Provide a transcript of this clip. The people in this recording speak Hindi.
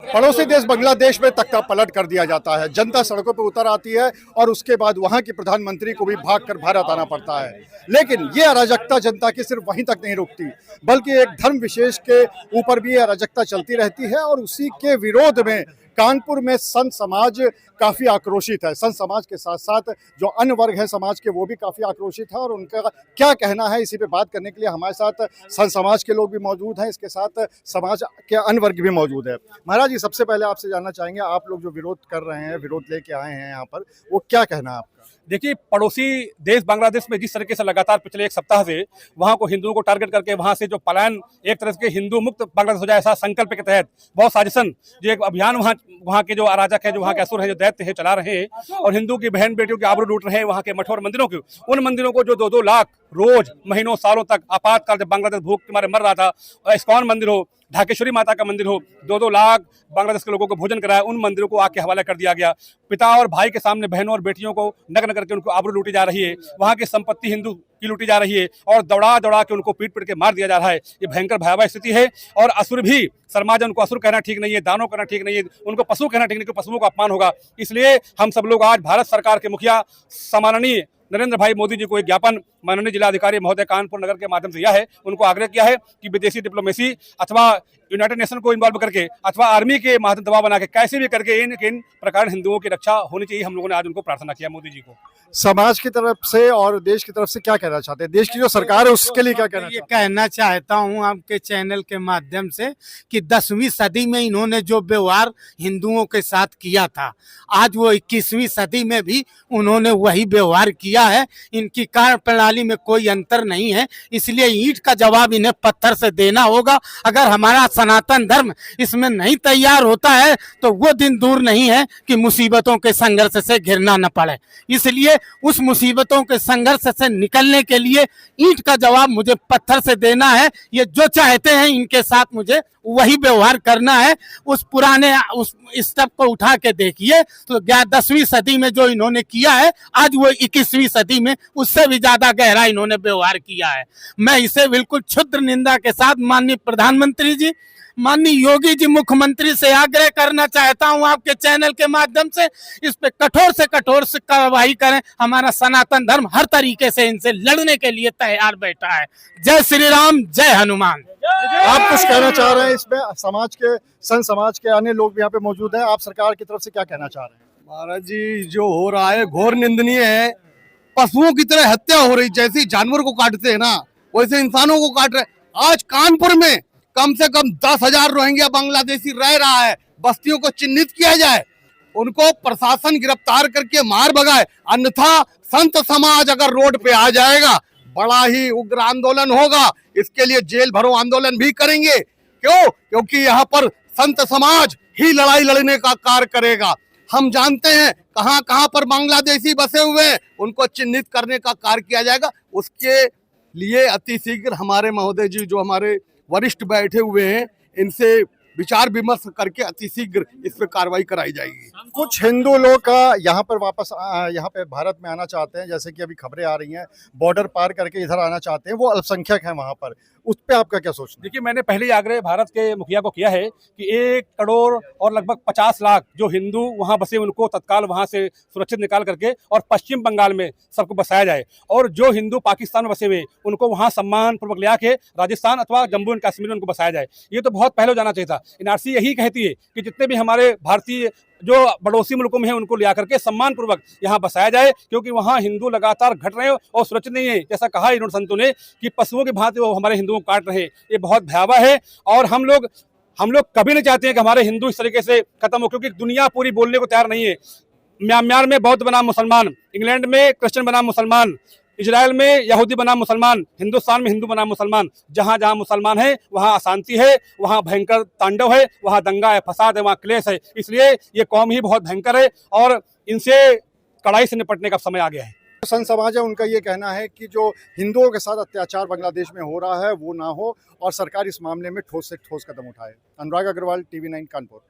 पड़ोसी देश बांग्लादेश में तख्ता पलट कर दिया जाता है, जनता सड़कों पर उतर आती है और उसके बाद वहां के प्रधानमंत्री को भी भागकर भारत आना पड़ता है। लेकिन ये अराजकता जनता की सिर्फ वहीं तक नहीं रुकती, बल्कि एक धर्म विशेष के ऊपर भी ये अराजकता चलती रहती है और उसी के विरोध में कानपुर में संत समाज काफ़ी आक्रोशित है। संत समाज के साथ साथ जो अन्य वर्ग है समाज के, वो भी काफ़ी आक्रोशित है और उनका क्या कहना है इसी पे बात करने के लिए हमारे साथ संत समाज के लोग भी मौजूद हैं, इसके साथ समाज के अन्य वर्ग भी मौजूद है। महाराज जी, सबसे पहले आपसे जानना चाहेंगे, आप लोग जो विरोध कर रहे हैं, विरोध लेके आए हैं यहाँ पर, वो क्या कहना है आपका? देखिए, पड़ोसी देश बांग्लादेश में जिस तरीके से लगातार पिछले एक सप्ताह से वहां को हिंदुओं को टारगेट करके वहां से जो पलायन, एक तरह से हिंदू मुक्त बांग्लादेश हो जाए ऐसा संकल्प के तहत बहुत साजिशन, जो एक अभियान वहां के जो अराजक है, जो वहां के असुर है, जो दैत्य है, चला रहे हैं और हिंदू की बहन बेटियों की आबरू लूट रहे हैं। वहां के मठों और मंदिरों के, उन मंदिरों को जो 2-2 लाख रोज महीनों सालों तक आपातकाल जब बांग्लादेश भूख के मारे मर रहा था, इस्कॉन मंदिर हो, ढाकेश्वरी माता का मंदिर हो, 2-2 लाख बांग्लादेश के लोगों को भोजन कराया, उन मंदिरों को आग के हवाले कर दिया गया। पिता और भाई के सामने बहनों और बेटियों को नग्न करके उनको आबरू लूटी जा रही है। वहां की संपत्ति हिंदू की लूटी जा रही है और दौड़ा दौड़ा के उनको पीट पीट के मार दिया जा रहा है। ये भयंकर भयावह स्थिति है और असुर भी, शर्माजन, उनको असुर कहना ठीक नहीं है, दानव कहना ठीक नहीं है, उनको पशु कहना ठीक नहीं, क्योंकि पशुओं का अपमान होगा। इसलिए हम सब लोग आज भारत सरकार के मुखिया सम्माननीय नरेंद्र भाई मोदी जी को एक ज्ञापन माननीय जिलाधिकारी महोदय कानपुर नगर के माध्यम से यह है, उनको आग्रह किया है कि विदेशी डिप्लोमेसी अथवा यूनाइटेड नेशन को इन्वॉल्व करके अथवा आर्मी के माध्यम दबाव बना के कैसे भी करके इन प्रकार हिंदुओं की रक्षा होनी चाहिए। हम लोगों ने आज उनको प्रार्थना किया मोदी जी को। समाज की तरफ से और देश की तरफ से क्या कहना चाहते हैं? देश की जो सरकार है उसके लिए क्या कहना ये चाहते हैं? कहना चाहता हूं आपके चैनल के माध्यम से कि 10वीं सदी में इन्होंने जो व्यवहार हिंदुओं के साथ किया था, आज वो 21वीं सदी में भी उन्होंने वही व्यवहार किया है। इनकी कार्य प्रणाली में कोई अंतर नहीं है, इसलिए ईंट का जवाब इन्हें पत्थर से देना होगा। अगर हमारा सनातन धर्म इसमें नहीं तैयार होता है तो वो दिन दूर नहीं है कि मुसीबतों के संघर्ष से घिरना न पड़े। इसलिए उस मुसीबतों के संघर्ष से निकलने के लिए ईंट का जवाब मुझे पत्थर से देना है। ये जो चाहते हैं इनके साथ मुझे वही व्यवहार करना है। उस पुराने उस स्टेप को उठा के देखिए तो 10वीं सदी में जो इन्होंने किया है, आज वो 21वीं सदी में उससे भी ज्यादा गहरा इन्होंने व्यवहार किया है। मैं इसे बिल्कुल क्षुद्र निंदा के साथ माननीय प्रधानमंत्री जी, माननीय योगी जी मुख्यमंत्री से आग्रह करना चाहता हूं आपके चैनल के माध्यम से, इस पे कठोर से कठोर से कार्रवाई करें। हमारा सनातन धर्म हर तरीके से इनसे लड़ने के लिए तैयार बैठा है। जय श्री राम, जय हनुमान। आप कुछ कहना चाह रहे हैं इसमें? समाज के, संत समाज के अन्य लोग भी यहाँ पे मौजूद हैं, आप सरकार की तरफ से क्या कहना चाह रहे हैं? महाराज जी, जो हो रहा है घोर निंदनीय है। पशुओं की तरह हत्या हो रही, जैसे जानवर को काटते हैं ना वैसे इंसानों को काट रहे। आज कानपुर में कम से कम 10,000 रोहिंग्या बांग्लादेशी रह रहा है। बस्तियों को चिन्हित किया जाए, उनको प्रशासन गिरफ्तार करके मार भगाए, अन्यथा संत समाज अगर रोड पे आ जाएगा बड़ा ही उग्र आंदोलन होगा। इसके लिए जेल भरो आंदोलन भी करेंगे। क्यों? क्योंकि यहाँ पर संत समाज ही लड़ाई लड़ने का कार्य करेगा। हम जानते हैं कहाँ कहाँ पर बांग्लादेशी बसे हुए हैं, उनको चिन्हित करने का कार्य किया जाएगा। उसके लिए अतिशीघ्र हमारे महोदय जी जो हमारे वरिष्ठ बैठे हुए हैं, इनसे विचार विमर्श करके अतिशीघ्र इस पर कार्रवाई कराई जाएगी। कुछ हिंदू लोग का यहाँ पर वापस यहाँ पे भारत में आना चाहते हैं, जैसे कि अभी खबरें आ रही हैं, बॉर्डर पार करके इधर आना चाहते हैं, वो अल्पसंख्यक हैं वहाँ पर, उस पे आपका क्या सोचना है? देखिए, मैंने पहले ही आग्रह भारत के मुखिया को किया है कि 1 करोड़ और लगभग 50 लाख जो हिंदू वहां बसे उनको तत्काल वहां से सुरक्षित निकाल करके और पश्चिम बंगाल में सबको बसाया जाए, और जो हिंदू पाकिस्तान में बसे हुए उनको वहां सम्मान पूर्वक ले आके राजस्थान अथवा जम्मू एंड कश्मीर में उनको बसाया जाए। ये तो बहुत पहले जाना चाहिए था। एनआरसी यही कहती है कि जितने भी हमारे भारतीय जो पड़ोसी मुल्कों में है उनको लिया करके सम्मान पूर्वक यहाँ बसाया जाए, क्योंकि वहाँ हिंदू लगातार घट रहे हैं और सुरक्षित नहीं है। जैसा कहा इन्होंने संतों ने कि पशुओं की भांति वो हमारे हिंदुओं को काट रहे हैं, ये बहुत भयावह है। और हम लोग कभी नहीं चाहते हैं कि हमारे हिंदू इस तरीके से खत्म हो, क्योंकि दुनिया पूरी बोलने को तैयार नहीं है। म्यांमार में बौद्ध बनाम मुसलमान, इंग्लैंड में क्रिश्चियन बनाम मुसलमान, इजराइल में यहूदी बनाम मुसलमान, हिंदुस्तान में हिंदू बनाम मुसलमान। जहाँ जहाँ मुसलमान है वहाँ अशांति है, वहाँ भयंकर तांडव है, वहाँ दंगा है, फसाद है, वहाँ क्लेश है। इसलिए ये कौम ही बहुत भयंकर है और इनसे कड़ाई से निपटने का समय आ गया है। संत समाज है, उनका ये कहना है कि जो हिंदुओं के साथ अत्याचार बांग्लादेश में हो रहा है वो ना हो और सरकार इस मामले में ठोस से ठोस कदम उठाए। अनुराग अग्रवाल, TV9 कानपुर।